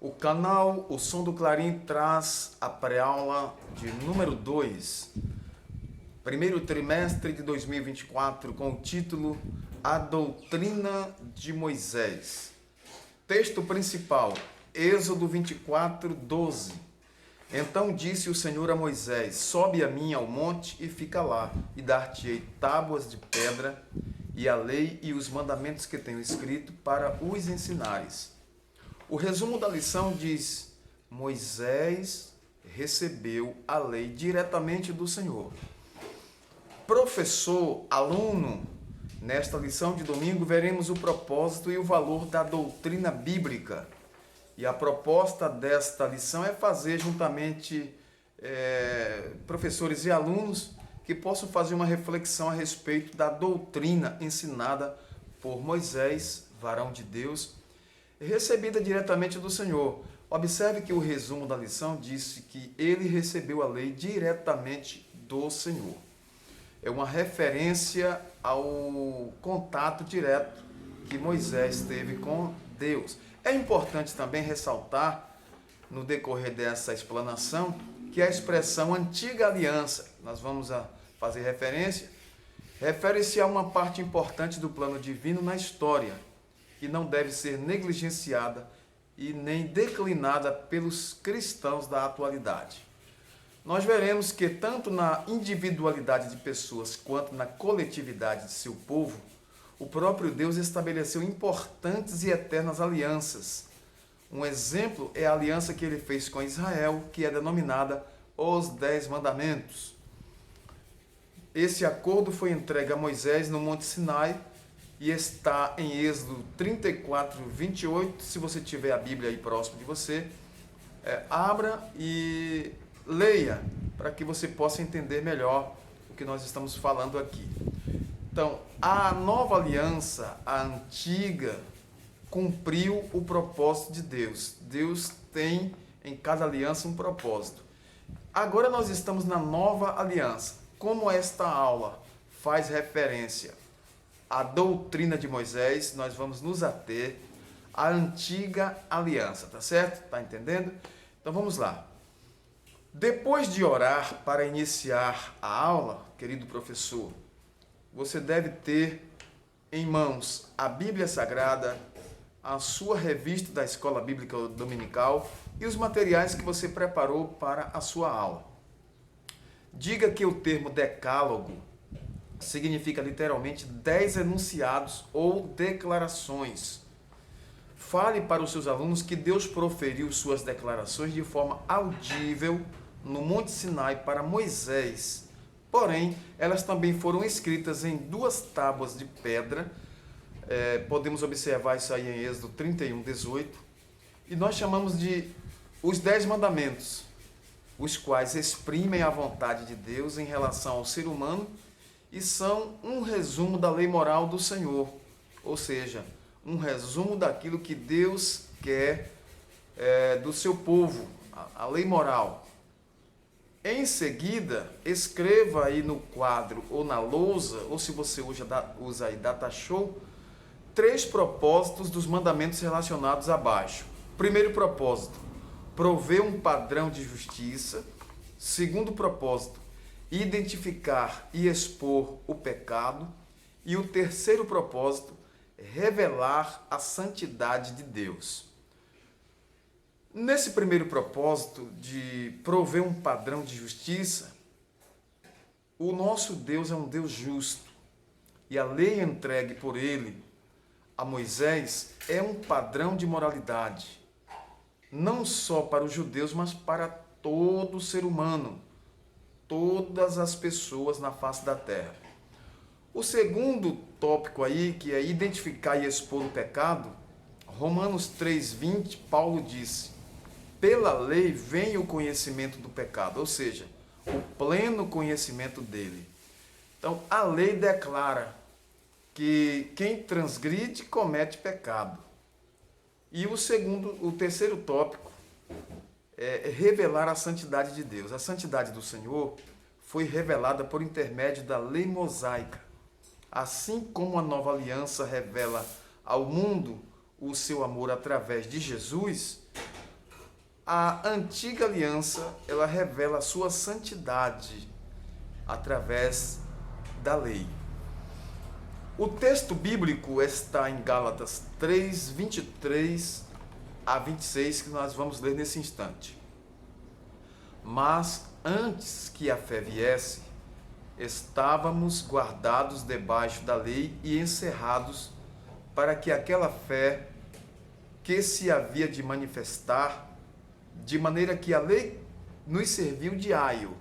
O canal O Som do Clarim traz a pré-aula de número 2, primeiro trimestre de 2024, com o título A Doutrina de Moisés. Texto principal, Êxodo 24, 12. Então disse o Senhor a Moisés: sobe a mim ao monte e fica lá, e dar-te-ei tábuas de pedra, e a lei e os mandamentos que tenho escrito para os ensinares. O resumo da lição diz: Moisés recebeu a lei diretamente do Senhor. Professor, aluno, nesta lição de domingo veremos o propósito e o valor da doutrina bíblica. E a proposta desta lição é fazer juntamente professores e alunos que possam fazer uma reflexão a respeito da doutrina ensinada por Moisés, varão de Deus, recebida diretamente do Senhor. Observe que o resumo da lição disse que ele recebeu a lei diretamente do Senhor. É uma referência ao contato direto que Moisés teve com Deus. É importante também ressaltar, no decorrer dessa explanação, que a expressão antiga aliança, nós vamos fazer referência, refere-se a uma parte importante do plano divino na história, que não deve ser negligenciada e nem declinada pelos cristãos da atualidade. Nós veremos que tanto na individualidade de pessoas quanto na coletividade de seu povo, o próprio Deus estabeleceu importantes e eternas alianças. Um exemplo é a aliança que ele fez com Israel, que é denominada os 10 Mandamentos. Esse acordo foi entregue a Moisés no Monte Sinai, e está em Êxodo 34, 28. Se você tiver a Bíblia aí próximo de você, abra e leia, para que você possa entender melhor o que nós estamos falando aqui. Então, a nova aliança, a antiga, cumpriu o propósito de Deus. Deus tem em cada aliança um propósito. Agora nós estamos na nova aliança. Como esta aula faz referência a doutrina de Moisés, nós vamos nos ater à antiga aliança, tá certo? Tá entendendo? Então vamos lá. Depois de orar para iniciar a aula, querido professor, você deve ter em mãos a Bíblia Sagrada, a sua revista da Escola Bíblica Dominical e os materiais que você preparou para a sua aula. Diga que o termo decálogo significa literalmente 10 enunciados ou declarações. Fale para os seus alunos que Deus proferiu suas declarações de forma audível no Monte Sinai para Moisés. Porém, elas também foram escritas em 2 tábuas de pedra. Podemos observar isso aí em Êxodo 31, 18. E nós chamamos de os 10 mandamentos, os quais exprimem a vontade de Deus em relação ao ser humano e são um resumo da lei moral do Senhor, ou seja, um resumo daquilo que Deus quer do seu povo, a lei moral. Em seguida, escreva aí no quadro ou na lousa, ou se você usa aí data show, 3 propósitos dos mandamentos relacionados abaixo. Primeiro propósito, prover um padrão de justiça. Segundo propósito, identificar e expor o pecado. E o terceiro propósito, revelar a santidade de Deus. Nesse primeiro propósito de prover um padrão de justiça, o nosso Deus é um Deus justo. E a lei entregue por ele a Moisés é um padrão de moralidade, não só para os judeus, mas para todo ser humano, todas as pessoas na face da terra. O segundo tópico aí, que é identificar e expor o pecado, Romanos 3:20, Paulo disse: pela lei vem o conhecimento do pecado, ou seja, o pleno conhecimento dele. Então, a lei declara que quem transgride comete pecado. E o terceiro tópico é revelar a santidade de Deus. A santidade do Senhor foi revelada por intermédio da lei mosaica. Assim como a nova aliança revela ao mundo o seu amor através de Jesus, A antiga aliança, ela revela a sua santidade através da lei. O texto bíblico está em Gálatas 3, 23 a 26, que nós vamos ler nesse instante. Mas antes que a fé viesse, estávamos guardados debaixo da lei e encerrados para que aquela fé que se havia de manifestar, de maneira que a lei nos serviu de aio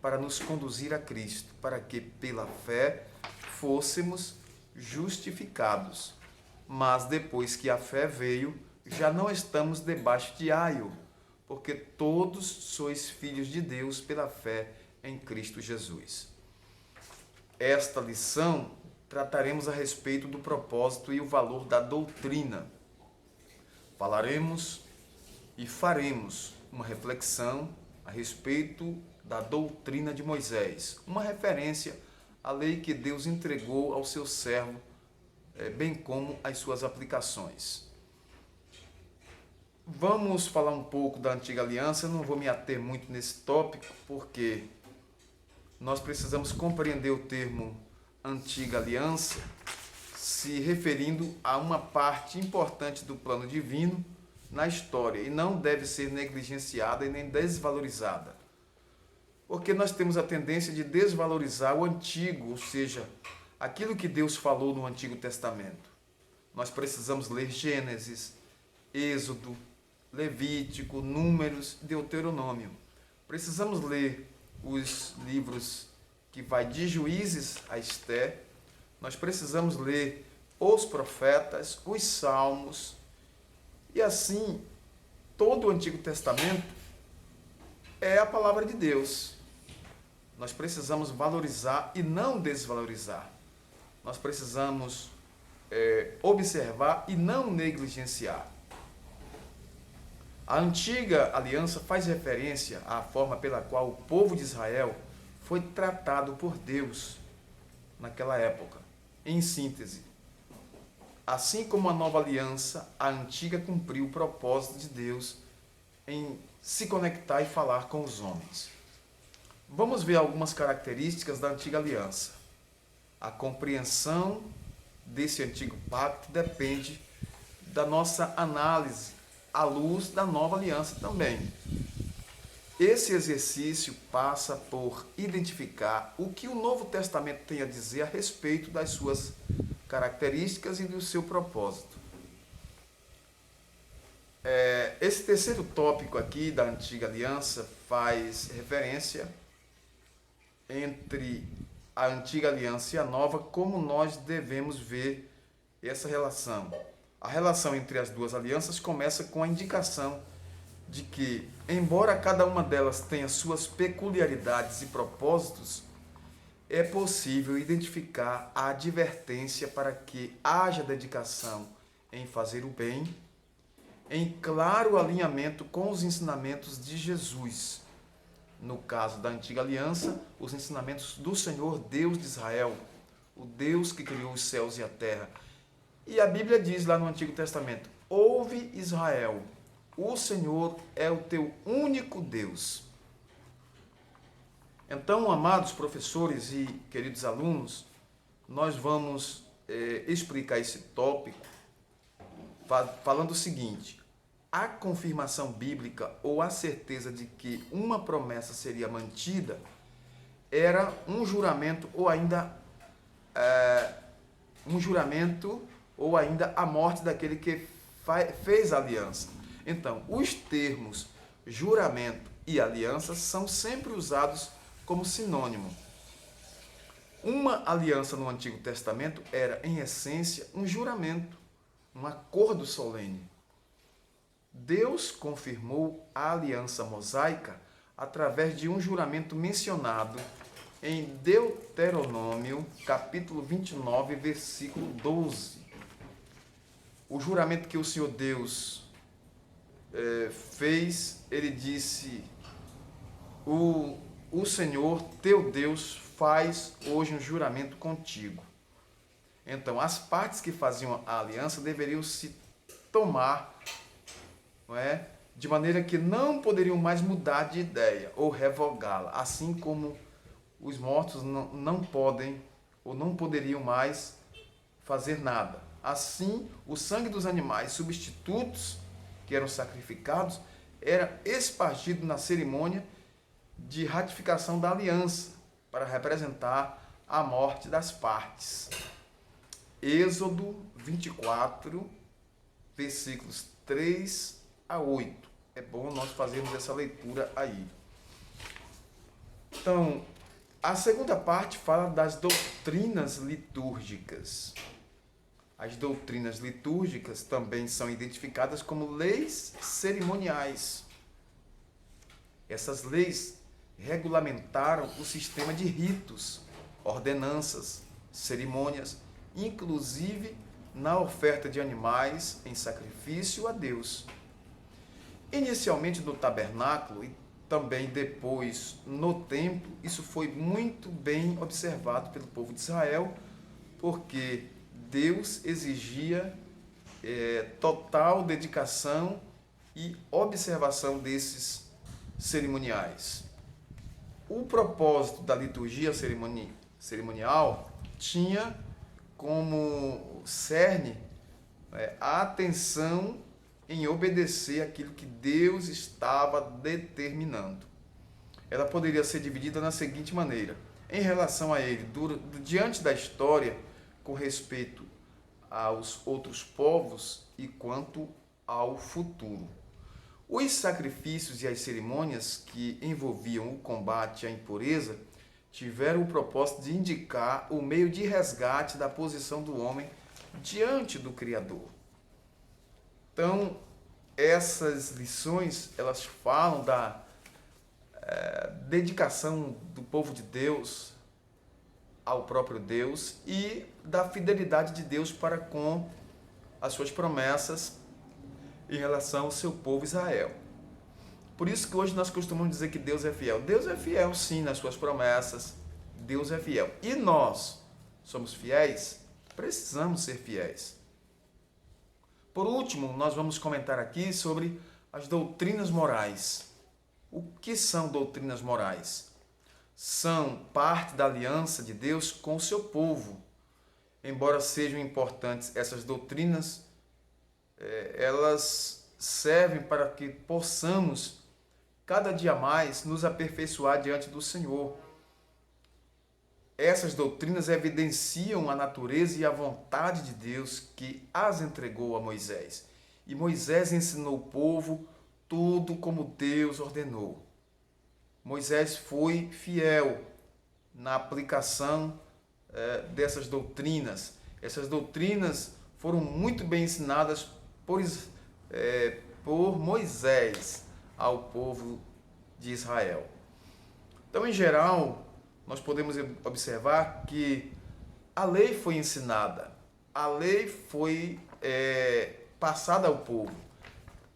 para nos conduzir a Cristo, para que pela fé fôssemos justificados. Mas depois que a fé veio, já não estamos debaixo de aio, porque todos sois filhos de Deus pela fé em Cristo Jesus. Esta lição trataremos a respeito do propósito e o valor da doutrina. Falaremos e faremos uma reflexão a respeito da doutrina de Moisés, uma referência à lei que Deus entregou ao seu servo, bem como as suas aplicações. Vamos falar um pouco da antiga aliança. Eu não vou me ater muito nesse tópico, porque nós precisamos compreender o termo antiga aliança se referindo a uma parte importante do plano divino na história e não deve ser negligenciada e nem desvalorizada. Porque nós temos a tendência de desvalorizar o antigo, ou seja, aquilo que Deus falou no Antigo Testamento. Nós precisamos ler Gênesis, Êxodo, Levítico, Números, Deuteronômio. Precisamos ler os livros que vai de Juízes a Esté. Nós precisamos ler os profetas, os salmos, e assim todo o Antigo Testamento é a palavra de Deus. Nós precisamos valorizar e não desvalorizar. Nós precisamos observar e não negligenciar. A antiga aliança faz referência à forma pela qual o povo de Israel foi tratado por Deus naquela época. Em síntese, assim como a nova aliança, a antiga cumpriu o propósito de Deus em se conectar e falar com os homens. Vamos ver algumas características da antiga aliança. A compreensão desse antigo pacto depende da nossa análise à luz da nova aliança também. Esse exercício passa por identificar o que o Novo Testamento tem a dizer a respeito das suas características e do seu propósito. Esse terceiro tópico aqui da antiga aliança faz referência entre a antiga aliança e a nova, como nós devemos ver essa relação. A relação entre as duas alianças começa com a indicação de que, embora cada uma delas tenha suas peculiaridades e propósitos, é possível identificar a advertência para que haja dedicação em fazer o bem, em claro alinhamento com os ensinamentos de Jesus. No caso da antiga aliança, os ensinamentos do Senhor Deus de Israel, o Deus que criou os céus e a terra. E a Bíblia diz lá no Antigo Testamento: ouve Israel, o Senhor é o teu único Deus. Então, amados professores e queridos alunos, nós vamos explicar esse tópico falando o seguinte: a confirmação bíblica ou a certeza de que uma promessa seria mantida era um juramento ou ainda a morte daquele que fez a aliança. Então, os termos juramento e aliança são sempre usados como sinônimo. Uma aliança no Antigo Testamento era, em essência, um juramento, um acordo solene. Deus confirmou a aliança mosaica através de um juramento mencionado em Deuteronômio, capítulo 29, versículo 12. O juramento que o Senhor Deus fez, ele disse: o Senhor teu Deus faz hoje um juramento contigo. Então, as partes que faziam a aliança deveriam se tomar, de maneira que não poderiam mais mudar de ideia ou revogá-la, assim como os mortos não podem ou não poderiam mais fazer nada. Assim, o sangue dos animais substitutos que eram sacrificados era espargido na cerimônia de ratificação da aliança para representar a morte das partes. Êxodo 24, versículos 3 a 8. É bom nós fazermos essa leitura aí. Então, a segunda parte fala das doutrinas litúrgicas. As doutrinas litúrgicas também são identificadas como leis cerimoniais. Essas leis regulamentaram o sistema de ritos, ordenanças, cerimônias, inclusive na oferta de animais em sacrifício a Deus. Inicialmente no tabernáculo e também depois no templo, isso foi muito bem observado pelo povo de Israel, porque Deus exigia total dedicação e observação desses cerimoniais. O propósito da liturgia cerimonial tinha como cerne a atenção em obedecer aquilo que Deus estava determinando. Ela poderia ser dividida na seguinte maneira: em relação a ele, diante da história, com respeito aos outros povos e quanto ao futuro. Os sacrifícios e as cerimônias que envolviam o combate à impureza tiveram o propósito de indicar o meio de resgate da posição do homem diante do Criador. Então, essas lições, elas falam da dedicação do povo de Deus ao próprio Deus e da fidelidade de Deus para com as suas promessas em relação ao seu povo Israel. Por isso que hoje nós costumamos dizer que Deus é fiel. Deus é fiel, sim, nas suas promessas. Deus é fiel. E nós somos fiéis? Precisamos ser fiéis. Por último, nós vamos comentar aqui sobre as doutrinas morais. O que são doutrinas morais? São parte da aliança de Deus com o seu povo. Embora sejam importantes essas doutrinas, elas servem para que possamos cada dia mais nos aperfeiçoar diante do Senhor. Essas doutrinas evidenciam a natureza e a vontade de Deus que as entregou a Moisés. E Moisés ensinou o povo tudo como Deus ordenou. Moisés foi fiel na aplicação dessas doutrinas. Essas doutrinas foram muito bem ensinadas por Moisés ao povo de Israel. Então, em geral, nós podemos observar que a lei foi ensinada, a lei foi passada ao povo.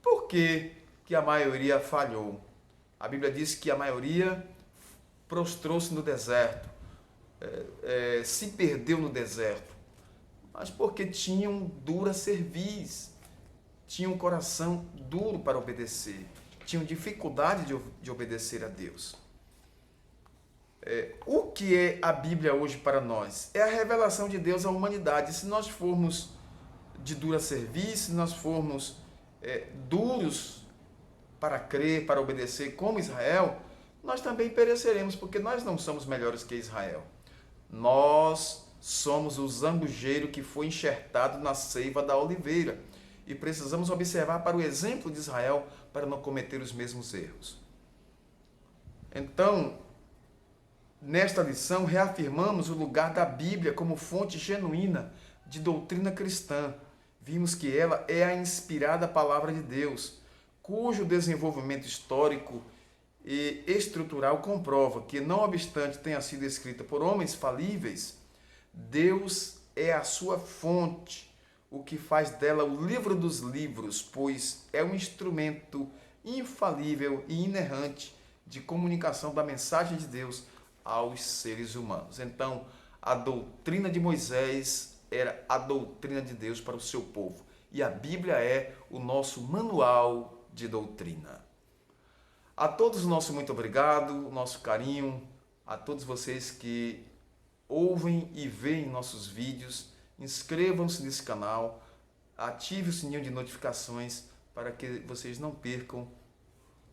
Por que a maioria falhou? A Bíblia diz que a maioria prostrou-se no deserto, se perdeu no deserto, mas porque tinham dura cerviz, tinham um coração duro para obedecer, tinham dificuldade de obedecer a Deus. O que é a Bíblia hoje para nós? É a revelação de Deus à humanidade. Se nós formos de dura cerviz, se nós formos duros para crer, para obedecer como Israel, nós também pereceremos, porque nós não somos melhores que Israel. Nós somos o zambujeiro que foi enxertado na seiva da oliveira e precisamos observar para o exemplo de Israel para não cometer os mesmos erros. Então, nesta lição, reafirmamos o lugar da Bíblia como fonte genuína de doutrina cristã. Vimos que ela é a inspirada palavra de Deus, cujo desenvolvimento histórico e estrutural comprova que, não obstante tenha sido escrita por homens falíveis, Deus é a sua fonte, o que faz dela o livro dos livros, pois é um instrumento infalível e inerrante de comunicação da mensagem de Deus aos seres humanos. Então, a doutrina de Moisés era a doutrina de Deus para o seu povo. E a Bíblia é o nosso manual de doutrina. A todos nosso muito obrigado, nosso carinho, a todos vocês que ouvem e veem nossos vídeos. Inscrevam-se nesse canal, ative o sininho de notificações para que vocês não percam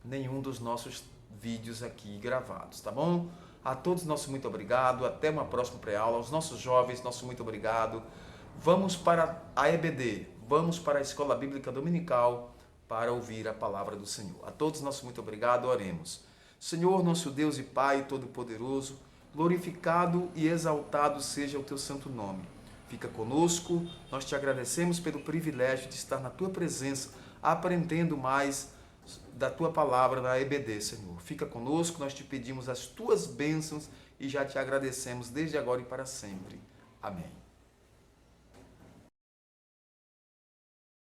nenhum dos nossos vídeos aqui gravados, tá bom? A todos nosso muito obrigado, até uma próxima pré-aula. Aos nossos jovens, nosso muito obrigado. Vamos para a EBD, vamos para a Escola Bíblica Dominical para ouvir a palavra do Senhor. A todos nosso muito obrigado, oremos. Senhor, nosso Deus e Pai Todo-Poderoso, glorificado e exaltado seja o teu santo nome. Fica conosco, nós te agradecemos pelo privilégio de estar na tua presença, aprendendo mais da tua palavra na EBD, Senhor. Fica conosco, nós te pedimos as tuas bênçãos e já te agradecemos desde agora e para sempre. Amém.